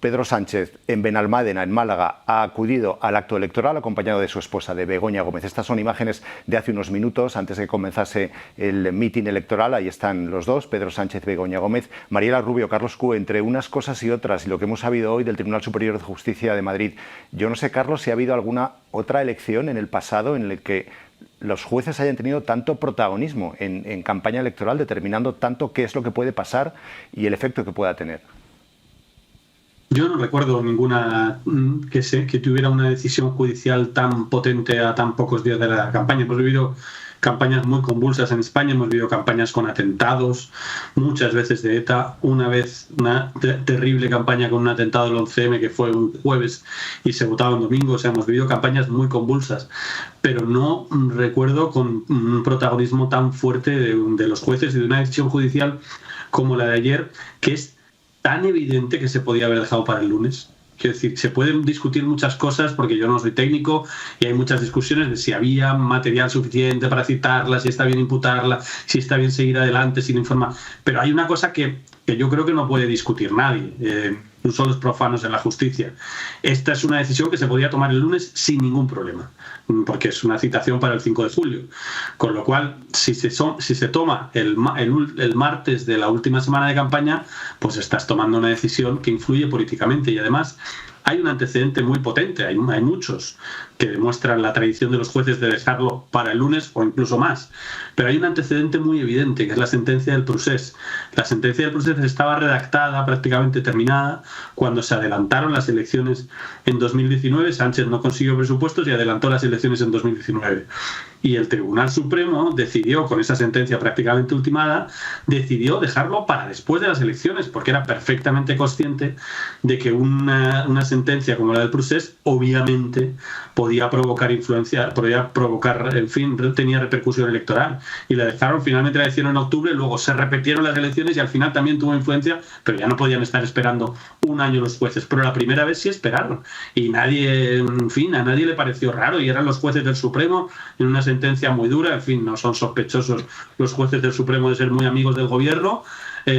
Pedro Sánchez, en Benalmádena, en Málaga, ha acudido al acto electoral acompañado de su esposa, de Begoña Gómez. Estas son imágenes de hace unos minutos, antes de que comenzase el mitin electoral. Ahí están los dos, Pedro Sánchez y Begoña Gómez. Mariela Rubio, Carlos Cue, entre unas cosas y otras, y lo que hemos sabido hoy del Tribunal Superior de Justicia de Madrid, yo no sé, Carlos, si ha habido alguna otra elección en el pasado en la que los jueces hayan tenido tanto protagonismo en campaña electoral, determinando tanto qué es lo que puede pasar y el efecto que pueda tener. Yo no recuerdo ninguna que tuviera una decisión judicial tan potente a tan pocos días de la campaña. Hemos vivido campañas muy convulsas en España, hemos vivido campañas con atentados, muchas veces de ETA, una vez una terrible campaña con un atentado del 11M que fue un jueves y se votaba un domingo. O sea, hemos vivido campañas muy convulsas, pero no recuerdo con un protagonismo tan fuerte de los jueces y de una decisión judicial como la de ayer, que es tan evidente que se podía haber dejado para el lunes. Quiero decir, se pueden discutir muchas cosas porque yo no soy técnico y hay muchas discusiones de si había material suficiente para citarla, si está bien imputarla, si está bien seguir adelante sin informar. Pero hay una cosa que yo creo que no puede discutir nadie, incluso los profanos en la justicia. Esta es una decisión que se podía tomar el lunes sin ningún problema, porque es una citación para el 5 de julio. Con lo cual, si se toma el martes de la última semana de campaña, pues estás tomando una decisión que influye políticamente. Y además hay un antecedente muy potente, hay muchos que demuestran la tradición de los jueces de dejarlo para el lunes o incluso más. Pero hay un antecedente muy evidente, que es la sentencia del Procés. La sentencia del Procés estaba redactada, prácticamente terminada, cuando se adelantaron las elecciones en 2019. Sánchez no consiguió presupuestos y adelantó las elecciones en 2019. Y el Tribunal Supremo decidió, con esa sentencia prácticamente ultimada, decidió dejarlo para después de las elecciones, porque era perfectamente consciente de que una sentencia como la del Procés, obviamente, podía provocar en fin, tenía repercusión electoral. Y la dejaron, finalmente la hicieron en octubre, luego se repitieron las elecciones y al final también tuvo influencia, pero ya no podían estar esperando un año los jueces. Pero la primera vez sí esperaron. Y nadie, en fin, a nadie le pareció raro, y eran los jueces del Supremo en una sentencia muy dura. En fin, no son sospechosos los jueces del Supremo de ser muy amigos del gobierno,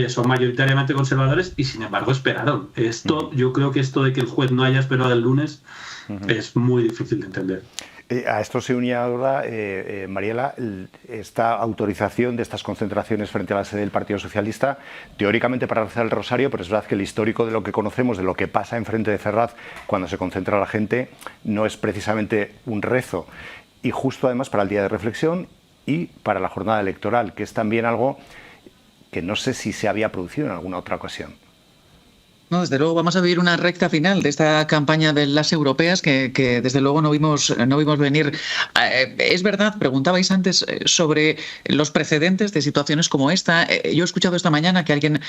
son mayoritariamente conservadores y sin embargo esperaron. Yo creo que esto de que el juez no haya esperado el lunes es muy difícil de entender. A esto se unía ahora, Mariela, esta autorización de estas concentraciones frente a la sede del Partido Socialista, teóricamente para rezar el rosario, pero es verdad que el histórico de lo que conocemos, de lo que pasa enfrente de Ferraz cuando se concentra la gente, no es precisamente un rezo. Y justo además para el día de reflexión y para la jornada electoral, que es también algo que no sé si se había producido en alguna otra ocasión. No, desde luego vamos a vivir una recta final de esta campaña de las europeas que desde luego no vimos venir. Es verdad, preguntabais antes sobre los precedentes de situaciones como esta. Yo he escuchado esta mañana que alguien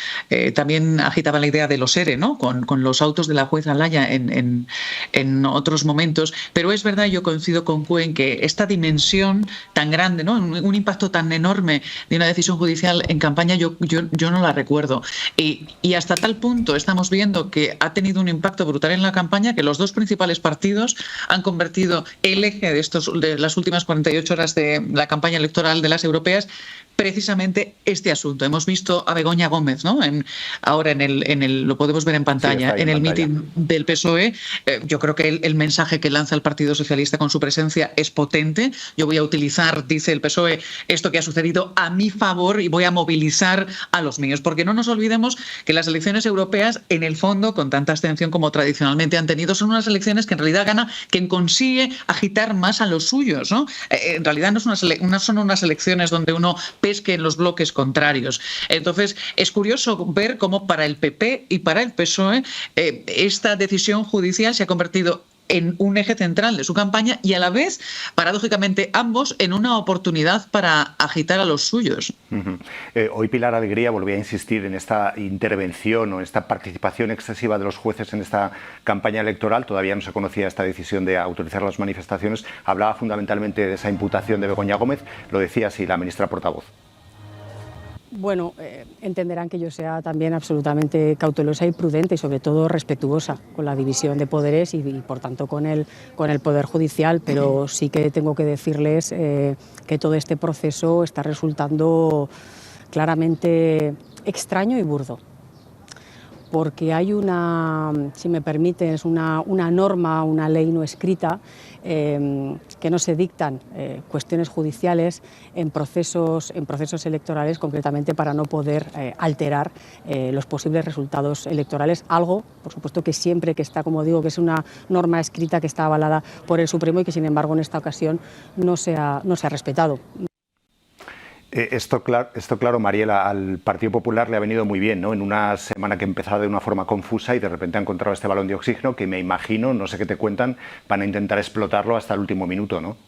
también agitaba la idea de los ERE, ¿no? Con los autos de la jueza Laya en otros momentos. Pero es verdad, yo coincido con Cue en que esta dimensión tan grande, ¿no? Un impacto tan enorme de una decisión judicial en campaña, yo no la recuerdo. Y hasta tal punto estamos viendo que ha tenido un impacto brutal en la campaña que los dos principales partidos han convertido el eje de las últimas 48 horas de la campaña electoral de las europeas precisamente este asunto. Hemos visto a Begoña Gómez, ¿no? Ahora lo podemos ver en pantalla, sí, en el mitin del PSOE. Yo creo que el mensaje que lanza el Partido Socialista con su presencia es potente. Yo voy a utilizar, dice el PSOE, esto que ha sucedido a mi favor y voy a movilizar a los míos. Porque no nos olvidemos que las elecciones europeas, en el fondo, con tanta abstención como tradicionalmente han tenido, son unas elecciones que en realidad gana quien consigue agitar más a los suyos, ¿no? En realidad no son unas elecciones donde uno pesque en los bloques contrarios. Entonces, es curioso ver cómo para el PP y para el PSOE esta decisión judicial se ha convertido en un eje central de su campaña y a la vez, paradójicamente, ambos en una oportunidad para agitar a los suyos. Hoy Pilar Alegría volvía a insistir en esta intervención o esta participación excesiva de los jueces en esta campaña electoral. Todavía no se conocía esta decisión de autorizar las manifestaciones. Hablaba fundamentalmente de esa imputación de Begoña Gómez. Lo decía así la ministra portavoz. Bueno, entenderán que yo sea también absolutamente cautelosa y prudente y sobre todo respetuosa con la división de poderes y por tanto con el Poder Judicial, pero sí que tengo que decirles que todo este proceso está resultando claramente extraño y burdo. porque hay una, si me permites, una norma, una ley no escrita, que no se dictan cuestiones judiciales en procesos electorales, concretamente para no poder alterar los posibles resultados electorales, algo, por supuesto, que siempre que está, como digo, que es una norma escrita que está avalada por el Supremo y que, sin embargo, en esta ocasión no se ha respetado. Esto claro, Mariela, al Partido Popular le ha venido muy bien, ¿no? En una semana que empezaba de una forma confusa y de repente ha encontrado este balón de oxígeno que me imagino, no sé qué te cuentan, van a intentar explotarlo hasta el último minuto, ¿no?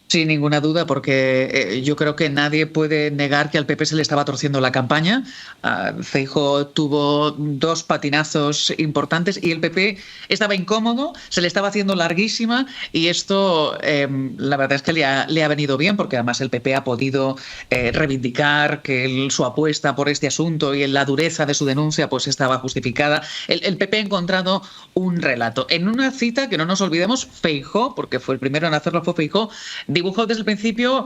Sin ninguna duda, porque yo creo que nadie puede negar que al PP se le estaba torciendo la campaña. Feijóo tuvo 2 patinazos importantes y el PP estaba incómodo, se le estaba haciendo larguísima y esto la verdad es que le ha venido bien, porque además el PP ha podido reivindicar que su apuesta por este asunto y la dureza de su denuncia pues estaba justificada. El PP ha encontrado un relato. En una cita, que no nos olvidemos, Feijóo, porque fue el primero en hacerlo, fue Feijóo, dibujó desde el principio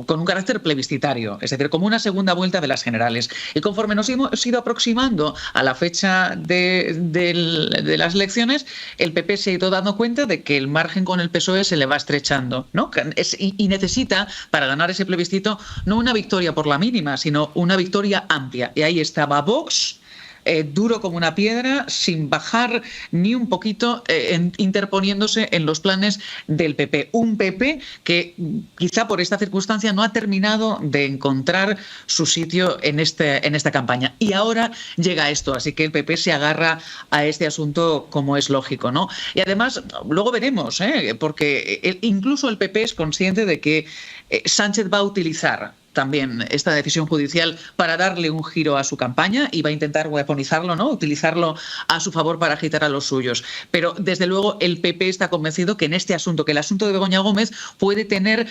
con un carácter plebiscitario, es decir, como una segunda vuelta de las generales. Y conforme nos hemos ido aproximando a la fecha de las elecciones, el PP se ha ido dando cuenta de que el margen con el PSOE se le va estrechando, ¿no? Y necesita, para ganar ese plebiscito, no una victoria por la mínima, sino una victoria amplia. Y ahí estaba Vox, duro como una piedra, sin bajar ni un poquito, interponiéndose en los planes del PP. Un PP que quizá por esta circunstancia no ha terminado de encontrar su sitio en esta campaña. Y ahora llega esto, así que el PP se agarra a este asunto como es lógico, ¿no? Y además, luego veremos, porque incluso el PP es consciente de que Sánchez va a utilizar también esta decisión judicial para darle un giro a su campaña y va a intentar weaponizarlo, ¿no? Utilizarlo a su favor para agitar a los suyos. Pero desde luego el PP está convencido que en este asunto, que el asunto de Begoña Gómez puede tener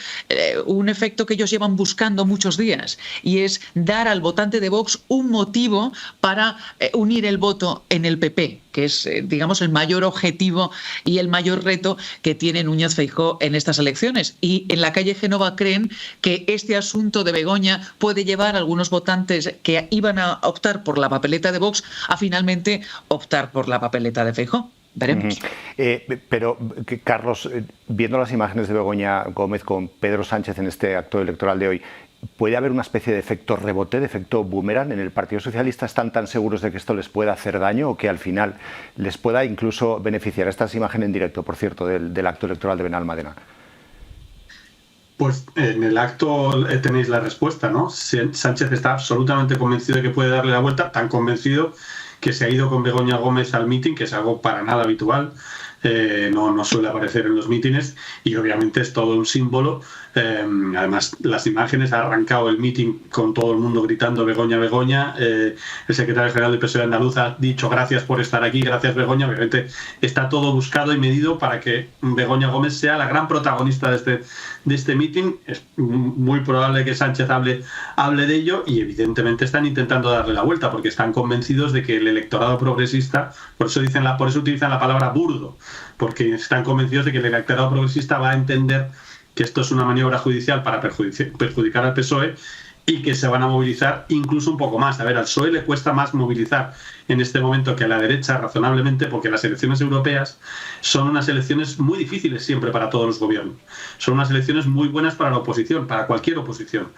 un efecto que ellos llevan buscando muchos días, y es dar al votante de Vox un motivo para unir el voto en el PP, que es, digamos, el mayor objetivo y el mayor reto que tiene Núñez Feijóo en estas elecciones. Y en la calle Génova creen que este asunto de Begoña puede llevar a algunos votantes que iban a optar por la papeleta de Vox a finalmente optar por la papeleta de Feijóo. Veremos. Pero, Carlos, viendo las imágenes de Begoña Gómez con Pedro Sánchez en este acto electoral de hoy, ¿puede haber una especie de efecto rebote, de efecto boomerang? ¿En el Partido Socialista están tan seguros de que esto les pueda hacer daño o que al final les pueda incluso beneficiar? Esta es imagen en directo, por cierto, del acto electoral de Benalmádena. Pues en el acto tenéis la respuesta, ¿no? Sánchez está absolutamente convencido de que puede darle la vuelta, tan convencido que se ha ido con Begoña Gómez al mitin, que es algo para nada habitual. No suele aparecer en los mítines y obviamente es todo un símbolo. Además, las imágenes, ha arrancado el mitin con todo el mundo gritando Begoña, Begoña. El secretario general del PSOE andaluz ha dicho gracias por estar aquí, gracias Begoña. Obviamente está todo buscado y medido para que Begoña Gómez sea la gran protagonista de este mitin. Es muy probable que Sánchez hable de ello y evidentemente están intentando darle la vuelta porque están convencidos de que el electorado progresista, por eso utilizan la palabra burdo, porque están convencidos de que el electorado progresista va a entender que esto es una maniobra judicial para perjudicar al PSOE y que se van a movilizar incluso un poco más. A ver, al PSOE le cuesta más movilizar en este momento que a la derecha, razonablemente, porque las elecciones europeas son unas elecciones muy difíciles siempre para todos los gobiernos. Son unas elecciones muy buenas para la oposición, para cualquier oposición,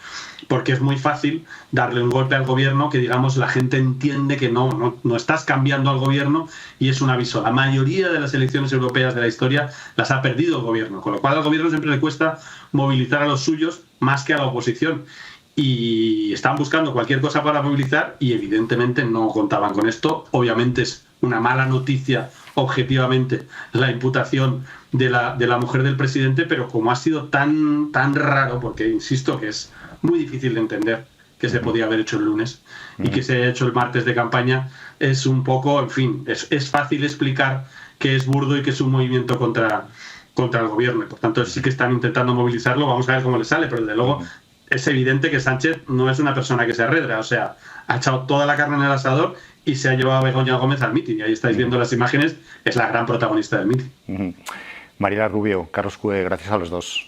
porque es muy fácil darle un golpe al gobierno que, digamos, la gente entiende que no estás cambiando al gobierno y es un aviso. La mayoría de las elecciones europeas de la historia las ha perdido el gobierno, con lo cual al gobierno siempre le cuesta movilizar a los suyos más que a la oposición. Y están buscando cualquier cosa para movilizar y evidentemente no contaban con esto. Obviamente es una mala noticia objetivamente la imputación de la mujer del presidente, pero como ha sido tan raro, porque insisto que es muy difícil de entender que se podía haber hecho el lunes y que se haya hecho el martes de campaña, es un poco, en fin, es fácil explicar que es burdo y que es un movimiento contra el gobierno. Por tanto, sí que están intentando movilizarlo, vamos a ver cómo le sale, pero desde luego es evidente que Sánchez no es una persona que se arredra, o sea, ha echado toda la carne en el asador y se ha llevado a Begoña Gómez al mitin. Y ahí estáis viendo las imágenes, es la gran protagonista del mitin. Mariela Rubio, Carlos Cue, gracias a los dos.